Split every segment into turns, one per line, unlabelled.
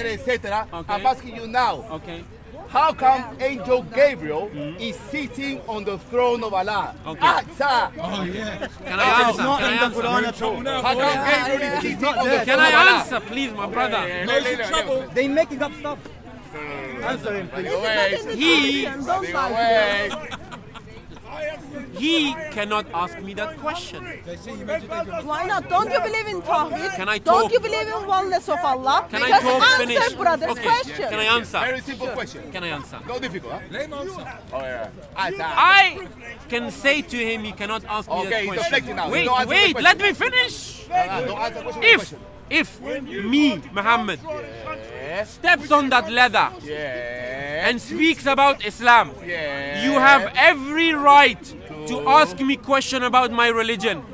etc., etc. I'm asking you now.
Okay.
How come Angel Gabriel is sitting on the throne of Allah?
Okay.
Answer.
Oh yeah.
Can I answer?
Not
Can
in
I
the Quran
answer?
at all.
How come Gabriel is sitting on the throne
Can
of
I
Allah?
answer, please, my brother?
They making up stuff. Answer him, please.
He cannot ask me that question.
Why not? Don't you believe in Tawhid?
Can I
Don't
talk?
you believe in oneness of Allah?
Can I
Just
talk?
answer
Finish.
brother's
Okay.
question.
Can I answer?
Very simple question.
Can I answer?
No difficult, huh?
Name answer.
Oh yeah. Answer.
I can say to him, he cannot ask me
Okay,
that
he's
question.
deflecting now.
Wait,
Don't answer the
wait,
question.
let me finish.
Don't answer the question.
If me, Muhammad,
Yes.
steps on that ladder
Yeah.
and speaks about Islam,
Yeah.
you have every right to ask me question about my religion.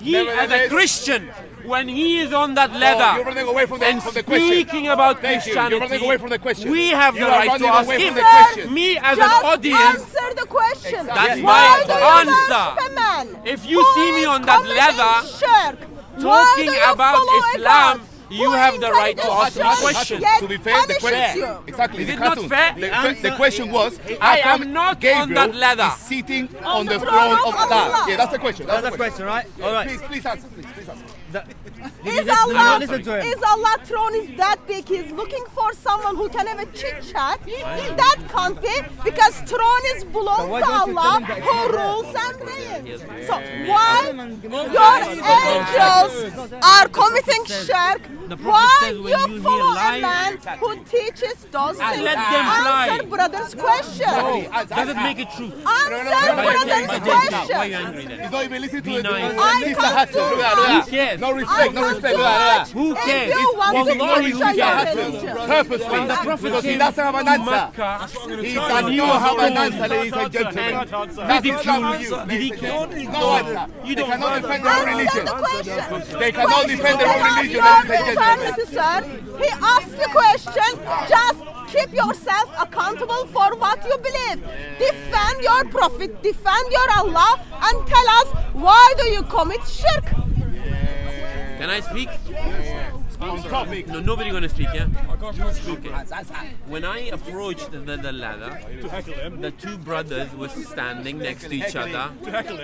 He, as a
Nevertheless-
Christian, when he is on that
you're
ladder
running away from the,
and
from the question.
speaking about
Thank you.
Christianity,
You're running away from the question.
we have
You
the
are
right to
running
ask
away from
him.
the question.
Me as
Just
an audience,
answer the question.
That's
Why
my
do you
answer.
worship a man
If you
who
see me
is
on that
committing
ladder
shirk? Why
talking
do you
about
follow a
Islam,
God
you
who
have the right to
encourages
ask me
shirk
questions.
yet
To be fair, the
punishes
question
you?
exactly.
Is
the
it not
cartoon.
fair?
The question was,
I
how come
am not
Gabriel
on that ladder.
is sitting on
the
the
throne
throne
of
of Allah?
Allah.
Yeah, that's the question.
That's the question, right? All right.
Please answer. Please answer.
Is
Listen
Allah,
to him.
is Allah throne is that big? He's looking for someone who can have a chit chat. That can't be because throne is belong
why
to
don't you tell
Allah
him that
who
it's
rules and reigns. So why your angels are committing shirk?
The Prophet
Why
says when
you
you
follow
hear
a man who teaches those things?
let them
Answer
lie.
brother's question.
Does it make it true?
Answer
My
brother's
dear, why are you
question.
angry then?
He's not even listening to
Be
it.
nice.
I
Sister
can't
Hatun.
do
Look at
that.
that.
Who cares?
No respect. No respect. Look at that.
Who cares?
If you want to
Wallahi,
preach
who
your
cares?
religion.
Purposely.
The Prophet
Because he
came
doesn't have an
to
answer.
Makkah.
He does not have an answer, ladies and gentlemen. That's
Did
what's
he
wrong with you.
Did he
ladies and
kill?
gentlemen. No answer.
You
They
don't
cannot
answer.
defend their own
Answer
religion.
the question.
They cannot defend their own religion,
Your
ladies and gentlemen.
eternity, sir. He asked the question. Just keep yourself accountable for what you believe. Defend your prophet, defend your Allah, and tell us why do you commit shirk?
Can I speak?
On topic.
No, nobody gonna speak, yeah? Okay. When I approached the ladder, the two brothers were standing next to each other.
To heckle.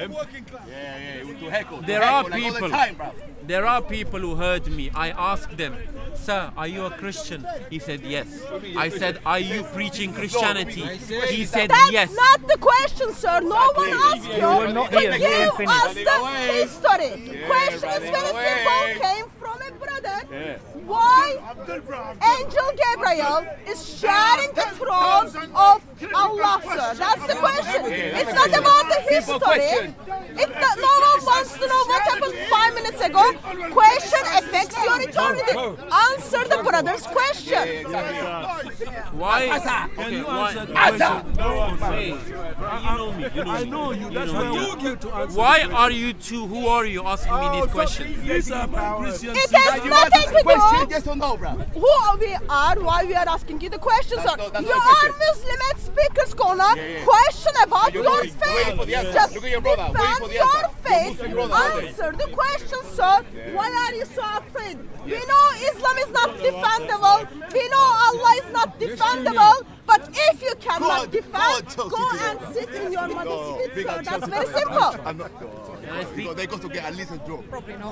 There
To
are
heckle, like all the
people.
time, bro.
There are people who heard me. I asked them, "Sir, are you a Christian?" He said, "Yes." I said, "Are you preaching Christianity?" He said,
That's
"Yes."
not the question, sir. No one asked you
were not
to
here. You
give
didn't finish.
us the history. Question is very simple. Came from a brother. Why Angel Gabriel is sharing the throne of Allah, sir? That's the question. It's not about the history. No one wants to know what happened 5 minutes ago. Question affects your eternity. Answer the brother's question.
Why?
Can you
why-
answer the question?
Hey, you know me. You know
I
me.
know you. That's why I want you to answer.
Why are you two? Who are you asking me these questions?
These are my Christian
It
sisters.
has
You
nothing
answer the
to
question,
do
yes or no, bro?
who we are, why we are asking you the question, sir.
That's not
You
the
are
question.
Muslim at Speaker's Corner. Question about
You're
your
waiting for the
faith.
answer.
Just
Look at your brother. Wait
defend
for the
your
answer.
faith.
Your Muslim brother, aren't they?
Answer the question, sir. Why are you so afraid? We know Islam is not defendable. We know Allah is not defendable. But if you cannot defend, go and sit in your mother's feet, sir. That's very simple.
I'm not. They're going to get at least a draw.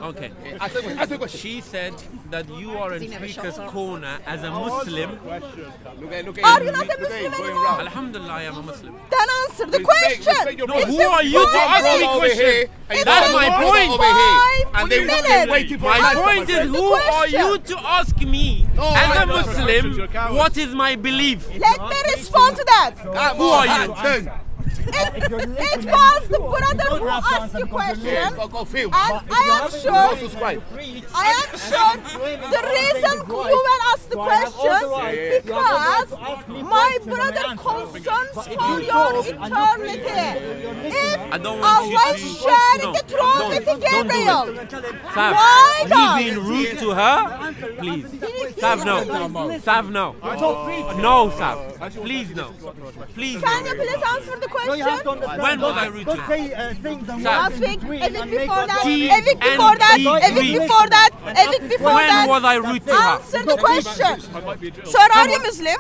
Okay.
Ask the question.
She said that you are in Speaker's Corner as a Muslim.
Look
Are you not a Muslim anymore?
Alhamdulillah, I am a Muslim.
Then answer the question.
No, who are you to ask me questions? That's my point.
And they
minutes.
they're waiting for
My
an
point
answer.
is, who are you to ask me as a Muslim what is my belief?
Let me respond to that.
Who are you?
It was the brother who asked the question, and I am sure the reason you were asked the question because my brother concerns for your eternity. If
I don't want you
Allah
to-
is sharing
No,
the throne
don't-
with
don't do it.
Gabriel,
Sav,
why
you
not?
being rude to her? Please. Sav, no. Sav, no. No, Sav. Please no. Please
Can
no.
you please answer the
No, you have to
question?
understand.
When was I rude to
Don't
her?
say things and
Sam.
Last week, a week before that,
T
a week before that, a
and
week before that, a week before
When
that.
was I rude to her?
Answer the question. Sir, are you Muslim?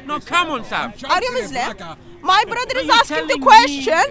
No, come on, Sam.
Are you Muslim? My brother is
you
asking the
telling
question,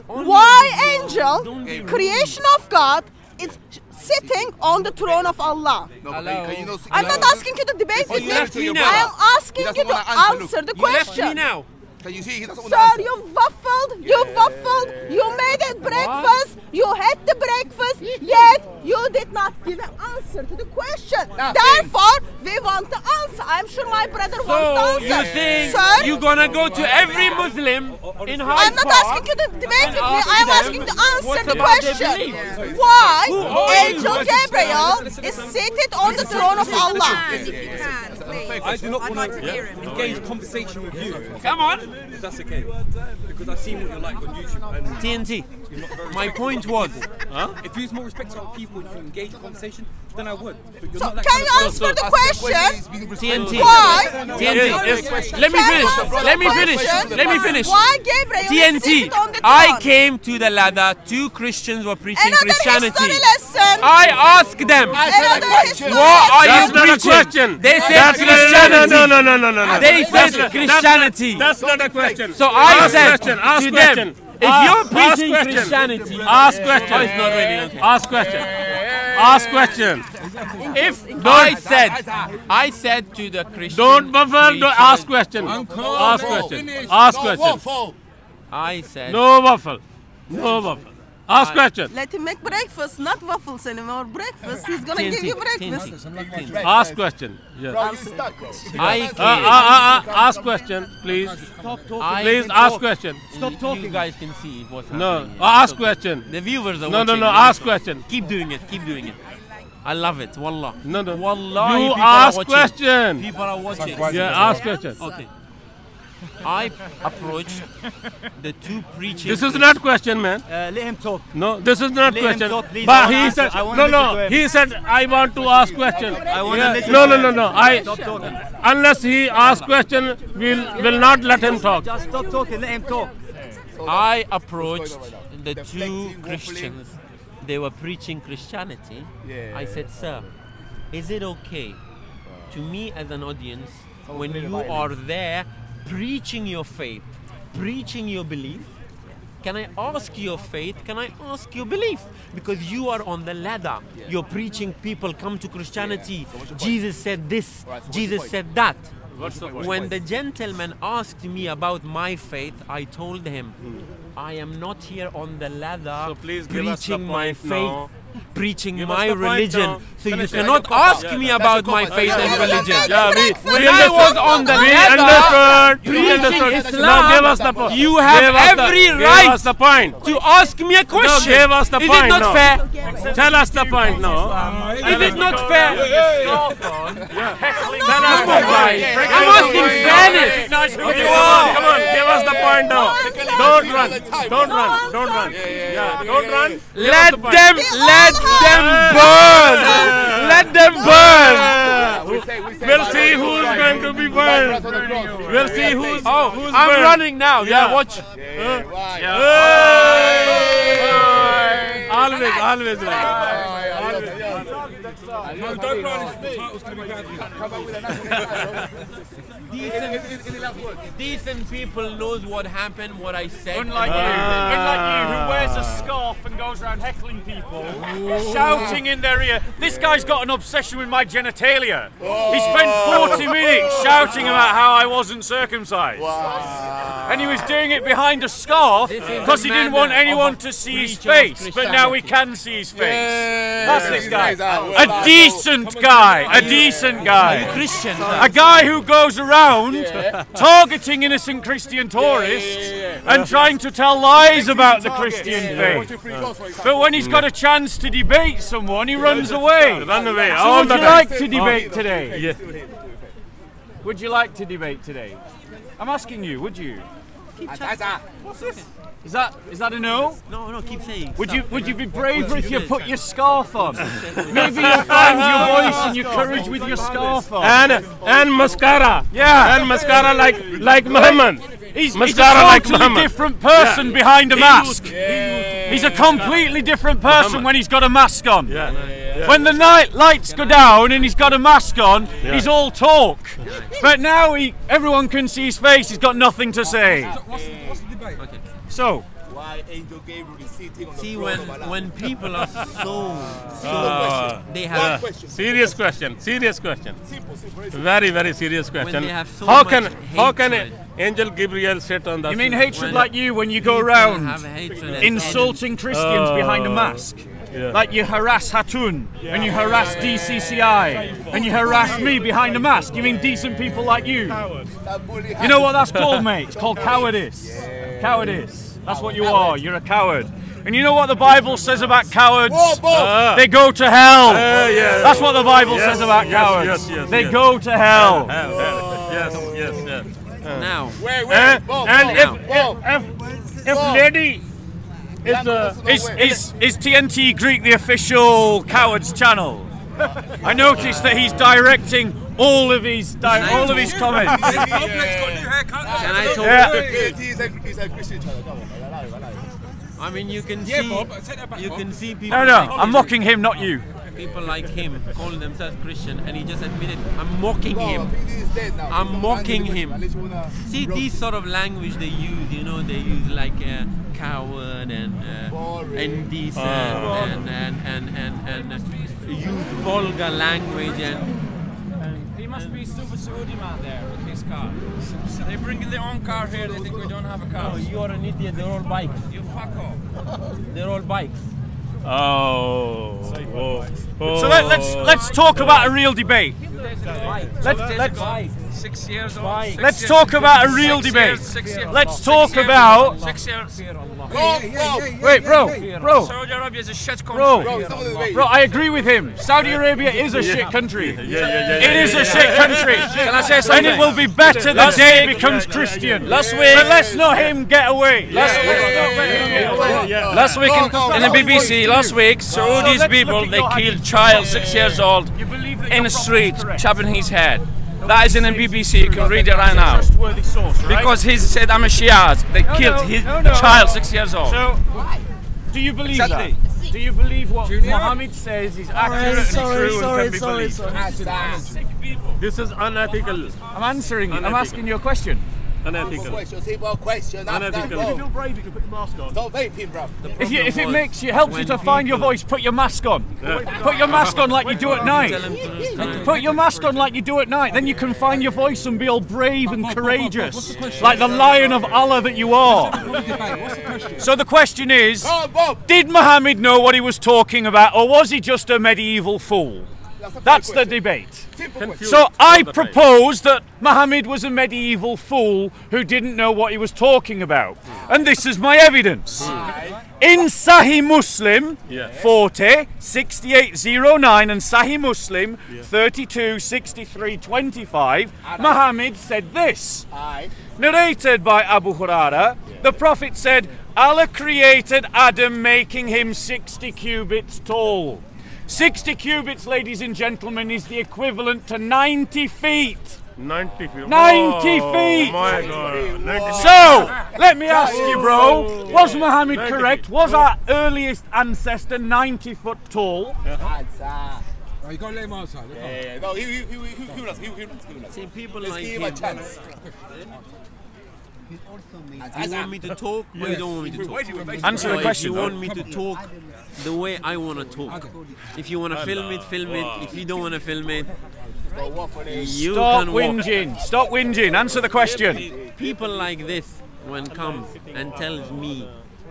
Only
why angel,
Don't be rude.
creation of God, is sitting on the throne of Allah?
No,
Hello.
can you not
I'm not asking you to debate
Oh,
with
you
me.
left me now.
I am asking
He
you
doesn't
to
wanna answer,
answer the
You left me
question.
now.
Can you see? He doesn't want
Sir,
to
you waffled, you waffled, you made a breakfast, you had the breakfast, yet you did not give an answer to the question. Therefore, we want the answer. I'm sure my brother
So
wants the
you
answer.
think
Sir,
you're gonna go to every Muslim in Hyde
I'm not
Park
asking you to debate with me.
ask
I'm
them
asking to answer
what
the
about their
question.
beliefs?
Why
Who are you?
Angel Gabriel is seated on the throne of Allah?
If you can, please.
I do not
I'd
want
like to
to
hear him.
engage conversation with you.
Come on.
If that's okay. Because I've seen what you're like on YouTube. And
TNT. My point was,
if you use more respect to other people, you can engage in conversation, then I would. But you're
So
not that
can
kind
you
of
answer the question?
TNT.
Why?
TNT. Let me
Can you
finish.
answer
Let
the
me finish.
question?
Let me finish.
Why Gabriel is
TNT.
seated on the
I
throne?
came to the ladder. 2 Christians were preaching
Another
Christianity.
history lesson.
I asked them,
Another history
what are
lesson.
you preaching? They said Christianity.
No.
They said Christianity.
That's not a question.
So I
Ask
said
question, ask
to
question.
them, if you're preaching
question.
Christianity,
Ask question.
Oh, it's not really okay.
Ask question. Ask question.
If I said to the Christian,
Don't buffer. Don't
preacher-
ask question. Ask question. Ask question.
I said,
No waffle. No waffle. Ask question.
Let him make breakfast, not waffles anymore. Breakfast. He's gonna give you breakfast.
Ask question. Yes.
I came.
Ask question, please.
I
Please
came-
ask question.
Stop talking. You guys can see what's
No.
happening. here.
Ask
Okay.
question.
The viewers are
No.
watching.
Ask question.
Keep doing it. Keep doing it. I love it. Wallah.
No.
Wallahi,
You
people are
ask
watching.
question.
People are watching.
Yeah. Ask question.
Okay. I approached the 2 preaching.
This is not question, man.
Let him talk.
No, this is not
Let him
question.
talk, please. I
But
wanna
he
answer.
said,
I wanna listen to him.
He said, I want to ask question.
I want to
Yeah.
listen
No.
to him.
Stop
talking.
Unless he asks question, will not let him talk.
Just stop talking. Let him talk.
I approached the 2 Christians. They were preaching Christianity. I said, sir, is it okay to me as an audience when you are there preaching your faith, preaching your belief? Can I ask your faith? Can I ask your belief? Because you are on the ladder. You're preaching people come to Christianity. Jesus said this. Jesus said that. When the gentleman asked me about my faith, I told him, I am not here on the ladder
So please give us the
preaching my
point
faith,
now.
preaching
Give us
my
the point
religion.
now.
So you
Finish it.
cannot ask me about my faith and religion.
Yeah,
When I was on the
we
ladder
understood. We
preaching
understood.
Islam,
Now give us the point.
you have
Give us
every
Give
right
us the point.
to ask me a question.
give us the
Is
point
it not
now.
fair?
Tell us the point now.
Is it not fair?
Tell us the point.
I'm asking fairness.
Okay, come on, give us the point now. Don't run. Don't run. Don't run. Yeah, don't run. Give us
Let
the point.
them burn. Let them burn.
We'll see who's going to be burned. We'll see who's
Oh,
who's
I'm
burned.
running now. Yeah,
Yeah.
watch.
Hey! Always right.
No, don't run. The title's going to be bad for you.
Decent people knows what happened, what I said.
Unlike you, who wears a scarf and goes around heckling people, shouting in their ear. This guy's got an obsession with my genitalia. He spent 40 minutes shouting about how I wasn't circumcised. And he was doing it behind a scarf because he didn't want anyone to see his face. But now we can see his face. That's this guy. A decent guy. A decent guy.
Christian.
A guy who goes around targeting innocent Christian tourists and trying to tell lies about the Christian faith. But when he's got a chance to debate someone, he runs away.
Run away.
So
All
would
the
you
time.
like to debate today?
Yes.
Would you like to debate today? I'm asking you, would you?
keep chatting.
What's this? Is that a no?
No, keep saying.
Would you be braver if you put your scarf on? Maybe you'll find your voice and your courage with your scarf on.
And mascara.
Yeah.
And mascara like Muhammad.
He's a
Mascara
totally
like Muhammad.
different person behind a mask. He's a completely different person when he's got a mask on. When the night lights go down and he's got a mask on, he's all talk. But now everyone can see his face. He's got nothing to say.
What's the debate?
Okay.
So,
why Angel Gabriel is sitting on the
see,
throne of Allah.
when people are so they
One
have
question.
Serious question.
Simple.
Very, very serious question.
they have so
how
much
can
hatred.
Angel Gabriel sit on the?
you mean hatred like you when you go
people
around
have hatred
insulting Christians behind a mask?
Yeah.
Like you harass HATUN and you harass DCCI and you harass me behind a mask. You mean decent people like you? You know what that's called, mate? It's called cowardice. Cowardice. That's what you are. You're a coward. And you know what the Bible says about cowards? They go to hell. That's what the Bible says about cowards. They go to hell.
Yes.
Now.
If lady
Is TNT Greek the official cowards channel? I noticed that he's directing all of his comments.
Can I talk?
Yeah.
He's a Christian channel.
I mean, you can see people.
No,
like
I'm mocking him, not you.
people like him calling themselves Christian, and he just admitted, I'm mocking him. I'm mocking him. See, these sort of language they use, you know, they use like coward and indecent and use vulgar language and.
He must be super Saudi man there with his car. They bring their own car here, they think we don't have a car.
No, you're an idiot, they're all bikes.
You fuck off.
They're all bikes.
So let's talk about a real debate. Let's
6 years old.
Let's talk about a real debate. Let's talk about.
6 years.
Wait, bro.
Saudi Arabia is a shit country.
Bro, I agree with him. Saudi Arabia is a shit country. It is a shit country.
Can I say something?
And it will be better the day it becomes Christian.
Last week,
but let's not him get away.
Last week in the BBC, last week, Saudi's people, they killed child 6 years old in the street, chopping his head. That is in the BBC, you can read it right now. Because he said, I'm a Shia. They killed his child 6 years old.
So, do you believe that? Do you believe what Muhammad says is accurate and true and can be believed?
This is unethical.
I'm answering it. I'm asking you a question.
Unethical.
Unethical.
If
you feel brave, you can put your mask on. Stop vaping, bro.
If it helps you to find your voice, put your mask on. Put your mask on like you do at night. Put your mask on like you do at night. Then you can find your voice and be all brave and courageous, like the lion of Allah that you are. So the question is, did Muhammad know what he was talking about, or was he just a medieval fool? That's the debate. So I propose that Muhammad was a medieval fool who didn't know what he was talking about. And this is my evidence. In Sahih Muslim 40, 6809 and Sahih Muslim 32, 63, 25, Muhammad said this. Narrated by Abu Hurairah, the Prophet said, Allah created Adam making him 60 cubits tall. 60 cubits, ladies and gentlemen, is the equivalent to 90 feet.
90 feet.
90 feet!
My God. 90
So, let me ask you, bro, was Muhammad correct? Was our earliest ancestor 90 foot tall?
You can't let him outside.
No, he will not.
See, people
Let's
like
give him a
him.
chance.
You want me to talk or you don't want me to talk?
Answer the question.
If you want me to talk the way I want to talk. If you want to film it, film it. If you don't want to film it, you
Stop
can walk.
whinging. Stop whinging. Answer the question.
People like this, when comes and tells me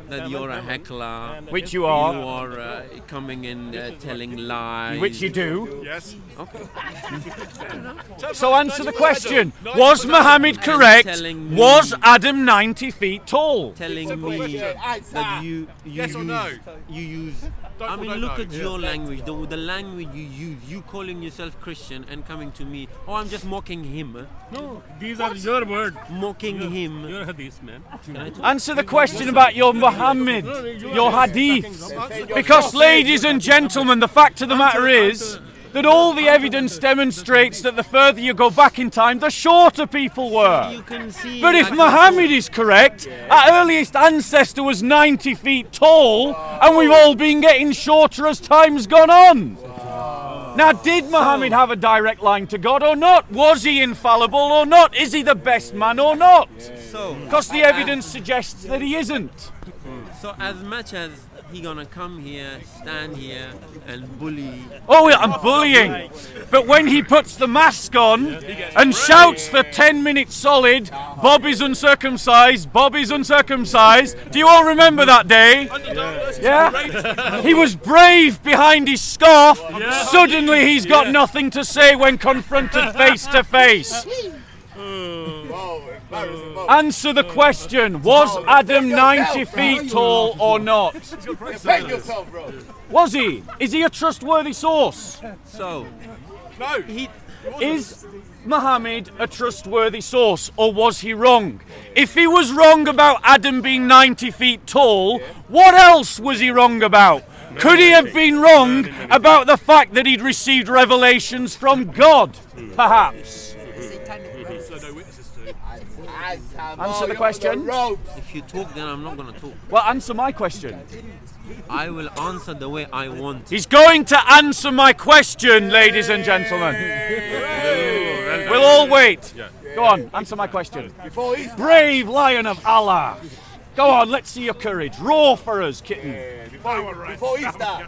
that you're a heckler,
Which you are.
you are coming in telling lies,
Which you do.
Yes.
Okay.
So answer the question. Was Muhammad correct? Was Adam 90 feet tall?
Telling me that you use I mean, look at your language, the language you use. You calling yourself Christian and coming to me. Oh, I'm just mocking him.
No, these are your words.
Mocking him.
Your hadith, man.
Answer the question about your Muhammad, your hadith. Because, ladies and gentlemen, the fact of the matter is that all the evidence demonstrates that the further you go back in time, the shorter people were.
You can see.
But if Muhammad is correct, our earliest ancestor was 90 feet tall, and we've all been getting shorter as time's gone on. Now, did Muhammad have a direct line to God or not? Was he infallible or not? Is he the best man or not? Because the evidence suggests that he isn't.
So as much as he gonna come here, stand here, and bully.
Oh, yeah, I'm bullying. But when he puts the mask on and shouts for 10 minutes solid, Bob is uncircumcised, Bob is uncircumcised. Do you all remember that day? Yeah? He was brave behind his scarf. Suddenly he's got nothing to say when confronted face to face. Answer the question, was Adam 90 feet tall or not? Was he? Is he a trustworthy source?
So,
Is Muhammad a trustworthy source, or was he wrong? If he was wrong about Adam being 90 feet tall, what else was he wrong about? Could he have been wrong about the fact that he'd received revelations from God, perhaps? Answer the question.
if you talk, then I'm not gonna talk.
Well, answer my question.
I will answer the way I want.
He's going to answer my question, ladies and gentlemen. We'll all wait. Go on, answer my question. Brave lion of Allah. Go on, let's see your courage. Roar for us, kitten.
Before Easter.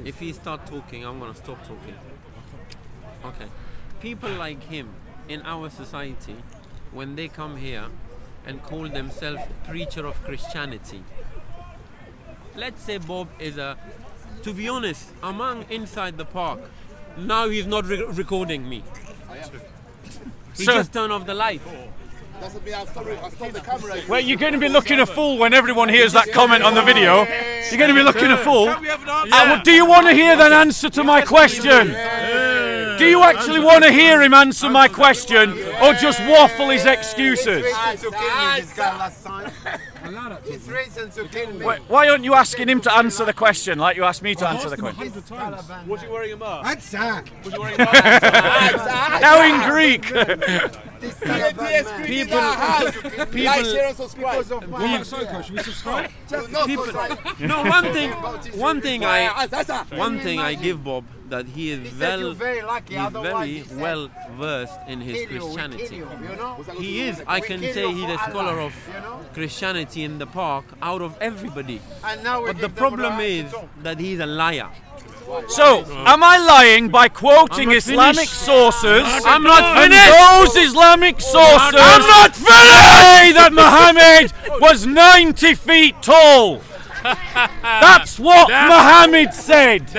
If he start talking, I'm gonna stop talking. Okay. People like him in our society, when they come here and call themselves preacher of Christianity. Let's say Bob is to be honest, among inside the park. Now he's not recording me. He just turned off the light.
Doesn't mean I'll stop the camera.
Well, you're going to be looking a fool when everyone hears that comment on the video. You're going to be looking a fool. Do you want to hear the answer to my question? Do you actually want to hear him answer my question, or just waffle his excuses? Why aren't you asking him to answer the question like you asked me to answer the question?
Was he wearing a mask?
Was he wearing a mask?
Now in Greek.
People like, share, and subscribe.
Should we subscribe?
No, one thing I give Bob, that he is very well versed in his Christianity. He is, I can say, he's a scholar of Christianity in the park out of everybody. But the problem is that he's a liar.
So, am I lying by quoting Islamic sources?
I'm not
And
finished.
those Islamic sources
I'm not finished.
say that Muhammad was 90 feet tall. That's what Muhammad said.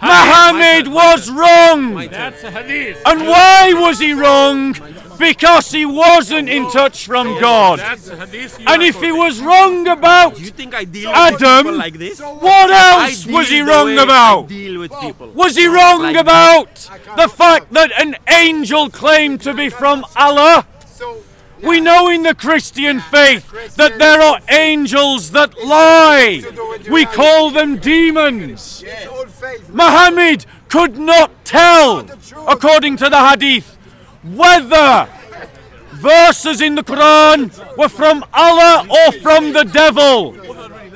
Muhammad was wrong.
That's a hadith.
And why was he wrong? Because he wasn't in touch from God.
That's a hadith.
And if he was wrong about
Do you think I deal with
Adam,
people like this?
what else was he wrong about?
Deal with people.
Was he wrong
Like
about the fact that an angel claimed to be from Allah? We know in the Christian faith that there are angels that lie. We call them demons. Muhammad could not tell, according to the hadith, whether verses in the Quran were from Allah or from the devil.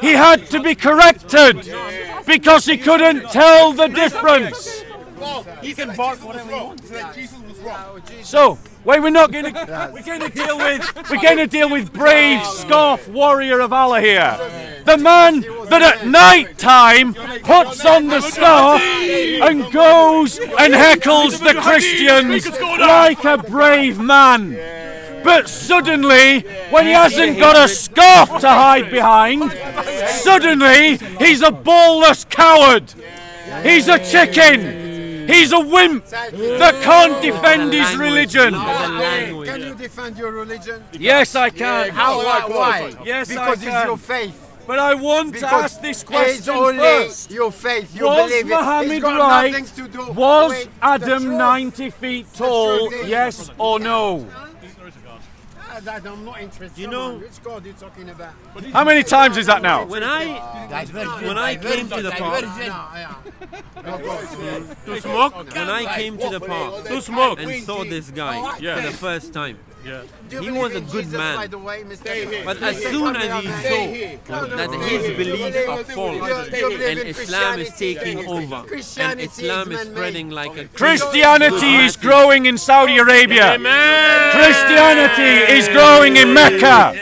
He had to be corrected because he couldn't tell the difference.
He can bark whatever he wants. Jesus was wrong.
So, wait, we're going to deal with brave scarf warrior of Allah here. The man that at night time puts on the scarf and goes and heckles the Christians like a brave man. But suddenly, when he hasn't got a scarf to hide behind, suddenly he's a ballless coward. He's a chicken. He's a wimp that can't defend his religion.
Can you defend your religion?
Yes, I can.
Why?
Yes,
Because
I
it's
can.
your faith.
But I want to ask this question
it's only
first.
your faith, you
Was
believe it.
Muhammad
It's got
right?
nothing to do
Was
with
Adam
the truth.
90 feet tall? Yes or no?
I'm not interested.
You know,
which God you're talking about?
How many times is that now?
When I came to the park,
To smoke?
when I came to the park
To smoke.
and saw this guy
Yeah.
for the first time,
Yeah.
he was a good man.
By the way, Mr.
But as soon as he saw that his beliefs are false and Islam is taking over and Islam is spreading like a
Christianity is growing in Saudi Arabia. Christianity is growing in Mecca.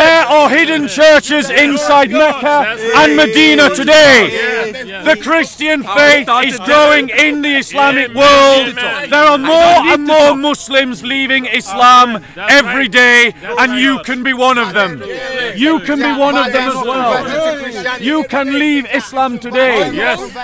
There are hidden churches inside Mecca and Medina today. The Christian faith is growing in the Islamic world. There are more and more Muslims leaving Islam every day, and you can be one of them. You can be one of them as well. You can leave Islam today,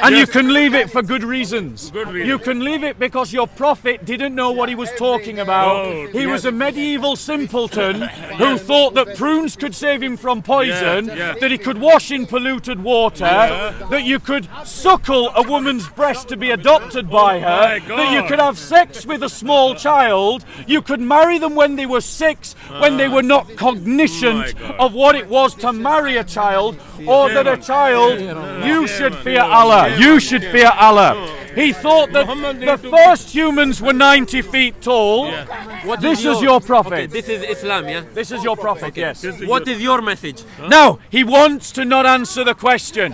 and you can leave it for good reasons. You can leave it because your prophet didn't know what he was talking about. He was a medieval simpleton who thought that prunes could save him from poison, that he could wash in polluted water, that you could suckle a woman's breast to be adopted by her, that you could have sex with a small child, you could marry them when they were 6, when they were not cognizant of what it was to marry a child, or that a child, you should fear Allah, you should fear Allah. He thought that the first humans were 90 feet tall. This is your prophet.
Okay, this is Islam, yeah?
This is your prophet, yes.
What is your message?
Now, he wants to not answer the question.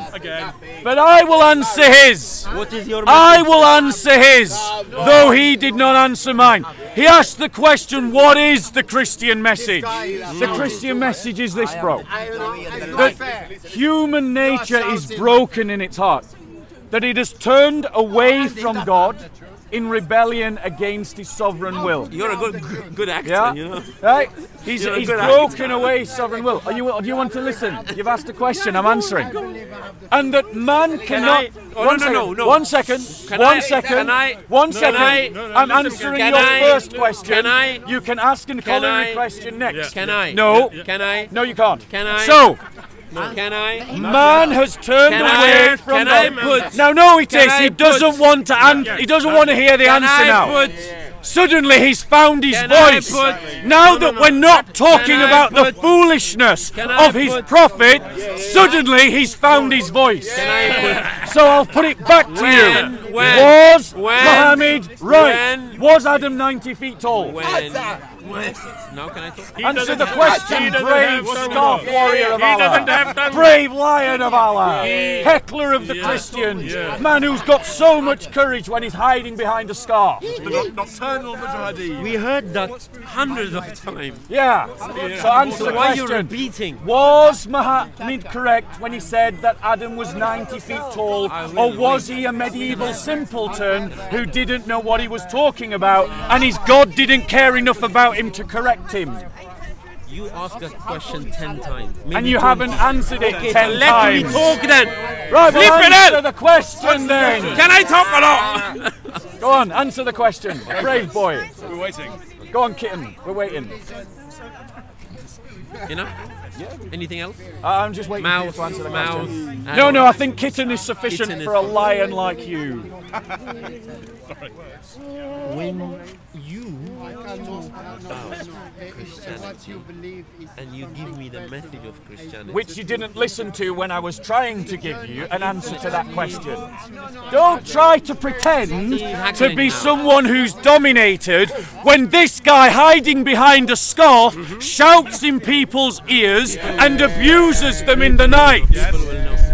But I will answer his.
What is your message?
I will answer his, though he did not answer mine. He asked the question, what is the Christian message? The Christian message is this, bro. That human nature is broken in its heart. That it has turned away from God in rebellion against his sovereign will.
You're a good actor, you know.
Right? He's broken away sovereign will. Do you want to listen? You've asked a question, I'm answering. And that man cannot...
No.
One second. I'm answering your first question. You can ask and follow your question next.
Can I?
No.
Can I?
No, you can't.
Can I?
So...
No, can I?
Man has turned away from God. Now, no, it is. He doesn't want to. He doesn't want to hear the answer now. Suddenly, he's found his voice. Now that we're not talking about the foolishness of his prophet, suddenly he's found his voice. So I'll put it back to you. Was Muhammad right? Was Adam 90 feet tall?
Now can I talk?
Answer the question, brave scarf warrior of Allah, brave lion of Allah, heckler of the Christians, man who's got so much courage when he's hiding behind a scarf.
Nocturnal Mujahideen.
We heard that hundreds of times.
Yeah. So answer the
why are you
question.
repeating?
Was Muhammad correct when he said that Adam was 90 feet tall, or was he a medieval simpleton who didn't know what he was talking about, and his God didn't care enough about him to correct him?
You asked that question 10 times.
And you haven't answered it 10 times.
Let me talk then.
Right,
Flip
well,
it
answer
up.
the question then.
Can I talk or not?
Go on, answer the question. Brave boy.
We're waiting.
Go on, kitten. We're waiting.
You know? Anything else?
I'm just waiting for you
Mouse,
to answer the
mouse.
question. No, I think kitten is sufficient
Kitten is
for a lion like you.
When you Christianity and you give me the message of Christianity,
Which you didn't listen to when I was trying to give you an answer to that question. Don't try to pretend to be someone who's dominated when this guy hiding behind a scarf shouts in people's ears and abuses them in the night.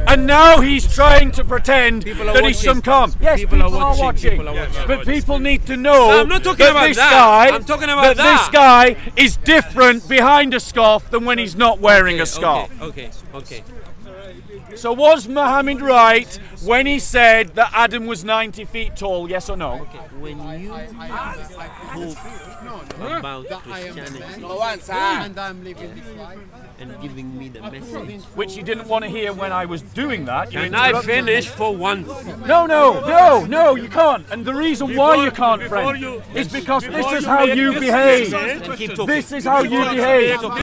And now he's trying to pretend that he's some calm. Yes, people are watching. But people need to know
I'm not talking
that
about
this
that.
guy,
I'm talking about
this guy is different behind a scarf than when he's not wearing a scarf.
Okay.
So was Muhammad right when he said that Adam was 90 feet tall, yes or no?
Okay, when you talk about Christianity
And I'm living this life.
and giving me the message,
Which you didn't want to hear when I was doing that.
can I finish for once?
No, you can't. And the reason why you can't, friend, is because this is how you behave.
And keep talking.
This is how you behave.